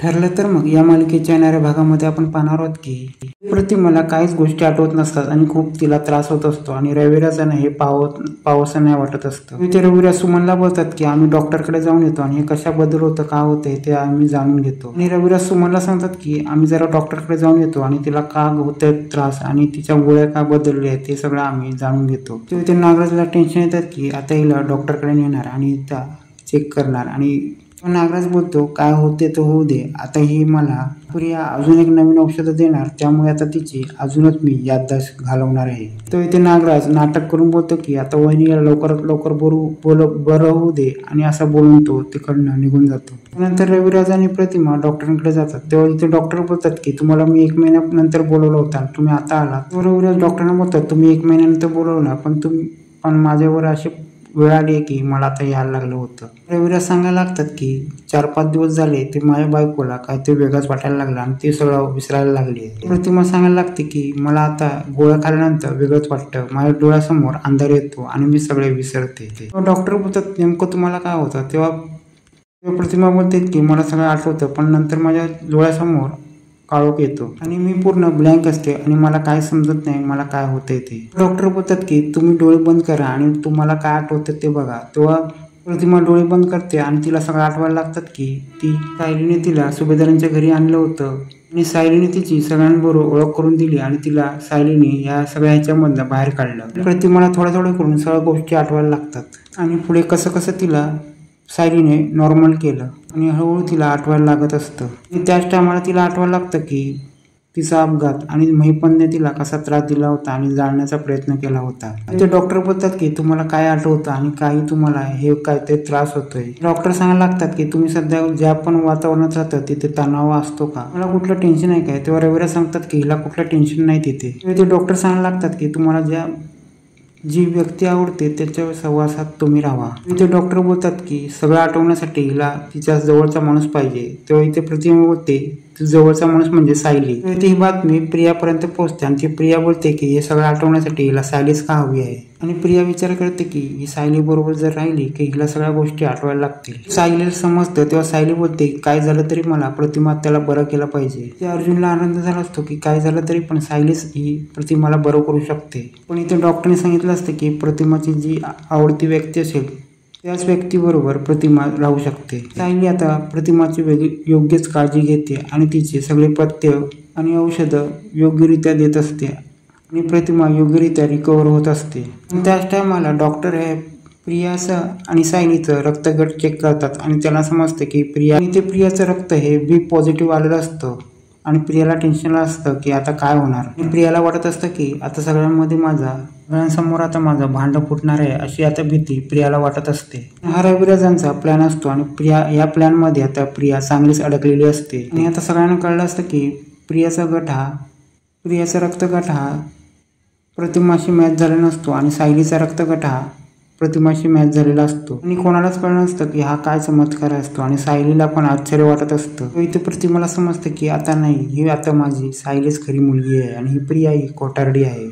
ठरलं तर मग या मालिकेच्या येणाऱ्या भागामध्ये आपण पाहणार आहोत की प्रतिमाला काहीच गोष्टी आठवत नसतात आणि खूप तिला त्रास होत असतो आणि रविराजांना हे पावसं नाही वाटत असतं. ते रविराज सुमनला बोलतात की आम्ही डॉक्टरकडे जाऊन येतो आणि हे कशाबद्दल होतं, का होतंय ते आम्ही जाणून घेतो. आणि रविराज सुमनला सांगतात की आम्ही जरा डॉक्टरकडे जाऊन येतो आणि तिला का होतंय त्रास आणि तिच्या गोळ्या का बदलल्या ते सगळं आम्ही जाणून घेतो. ते नागराजला टेन्शन येतात की आता हिला डॉक्टरकडे नेणार आणि त्या चेक करणार आणि नागराज बोलतो काय होते तर होऊ दे, आता ही मला प्रिया अजून एक नवीन औषधं देणार, त्यामुळे आता तिची अजूनच मी याददाश्त घालवणार आहे. तो इथे नागराज नाटक करून बोलतो की आता वहिनीला लवकरात लवकर बरं होऊ दे आणि असं बोलून तो तिकडनं निघून जातो. नंतर रविराज आणि प्रतिमा डॉक्टरांकडे जातात. तेव्हा इथे डॉक्टर बोलतात की तुम्हाला मी 1 महिन्यानंतर बोलवलं होतं, तुम्ही आता आलात. रविराज डॉक्टरांना बोलतात तुम्ही 1 महिन्यानंतर बोलवला पण माझ्यावर अशी वेळ आली आहे की मला आता यायला लागलं होतं. रविराज सांगायला लागतात की 4-5 दिवस झाले ते माझ्या बायकोला काय ते वेगळंच वाटायला लागलं आणि ते सगळं विसरायला लागले. प्रतिमा सांगायला लागते की मला आता गोळ्या खाल्ल्यानंतर वेगळंच वाटतं, माझ्या डोळ्यासमोर अंधार येतो आणि मी सगळे विसरते. डॉक्टर बोलतात नेमकं तुम्हाला काय होतं. तेव्हा प्रतिमा बोलते की मला सगळं आठवतं पण नंतर माझ्या डोळ्यासमोर काळोख येतो आणि मी पूर्ण ब्लँक असते आणि मला काय समजत नाही मला काय होतंय ते. डॉक्टर बोलतात की तुम्ही डोळे बंद करा आणि तुम्हाला काय आठवतं ते बघा. तेव्हा प्रतिमा डोळे बंद करते आणि तिला सगळं आठवायला लागतात की ती सायलीने तिला सुभेदारांच्या घरी आणलं होतं आणि सायलीने तिची सगळ्यांबरोबर ओळख करून दिली आणि तिला सायलीने या सगळ्या ह्याच्यामधनं बाहेर काढलं. प्रतिमाला थोडं थोडं करून सगळ्या गोष्टी आठवायला लागतात आणि पुढे कसं कसं तिला सायलीने नॉर्मल केलं आणि हळूहळू तिला आठवायला लागत असतं. आणि त्याच टायमाला तिला आठवायला लागतं की तिचा अपघात आणि महिपतने तिला कसा त्रास दिला होता आणि जाळण्याचा प्रयत्न केला होता. ते डॉक्टर बोलतात की तुम्हाला काय आठवतं आणि काही तुम्हाला हे काय ते त्रास होतोय. डॉक्टर सांगायला लागतात की तुम्ही सध्या ज्या पण वातावरणात राहतं तिथे तणाव असतो का, मला कुठलं टेन्शन आहे काय. तेव्हा रविराज सांगतात की हिला कुठलं टेन्शन नाही तिथे. ते डॉक्टर सांगायला लागतात की तुम्हाला जी व्यक्ती आवडते त्याच्या सहवासात तुम्ही राहा. इथे डॉक्टर बोलतात की सगळं आठवण्यासाठी हिला तिच्या जवळचा माणूस पाहिजे. तेव्हा इथे प्रतिमा बोलते जवळचा माणूस म्हणजे सायली. इथे ही बातमी प्रियापर्यंत पोहोचते आणि ती प्रिया बोलते की हे सगळं आठवण्यासाठी हिला सायलीच का हवी आहे. आणि प्रिया विचार करते की ही सायली बरोबर जर राहिली की हिला सगळ्या गोष्टी आठवायला लागतील. सायलीला समजतं तेव्हा सायली बोलते काय झालं तरी मला प्रतिमा त्याला बरं केलं पाहिजे. ते अर्जुनला आनंद झाला असतो की काय झालं तरी पण सायलीच ही प्रतिमाला बरं करू शकते. पण इथे डॉक्टरने सांगितलं असतं की प्रतिमाची जी आवडती व्यक्ती असेल त्याच व्यक्तीबरोबर प्रतिमा राहू शकते. सायली आता प्रतिमाची योग्यच काळजी घेते आणि तिचे सगळे पथ्य आणि औषधं योग्यरित्या देत असते आणि प्रतिमा योग्यरित्या रिकवर होत असते. त्याच टायमाला डॉक्टर हे प्रियाचं आणि सायलीचं रक्तगट चेक करतात आणि त्यांना समजतं की प्रियाचं रक्त हे बी पॉझिटिव्ह आलेलं असतं आणि प्रियाला टेन्शन असतं की आता काय होणार. आणि प्रियाला वाटत असतं की आता सगळ्यांसमोर आता माझं भांडं फुटणार आहे अशी आता भीती प्रियाला वाटत असते. हा रविराजांचा प्लॅन असतो आणि या प्लॅनमध्ये आता प्रिया चांगलीच अडकलेली असते. आणि आता सगळ्यांना कळलं असतं की प्रियाचा रक्तगट हा प्रतिमाशी मॅच झालेला नसतो आणि सायलीचा रक्तगट हा प्रतिमाशी मॅच झालेला असतो. आणि कोणालाच कळलं नसतं की हा काय चमत्कार असतो आणि सायलीला पण आश्चर्य वाटत असतं. इथे प्रतिमाला समजतं की आता नाही, ही आता माझी सायलीच खरी मुलगी आहे आणि ही प्रिया ही खोटारडी आहे.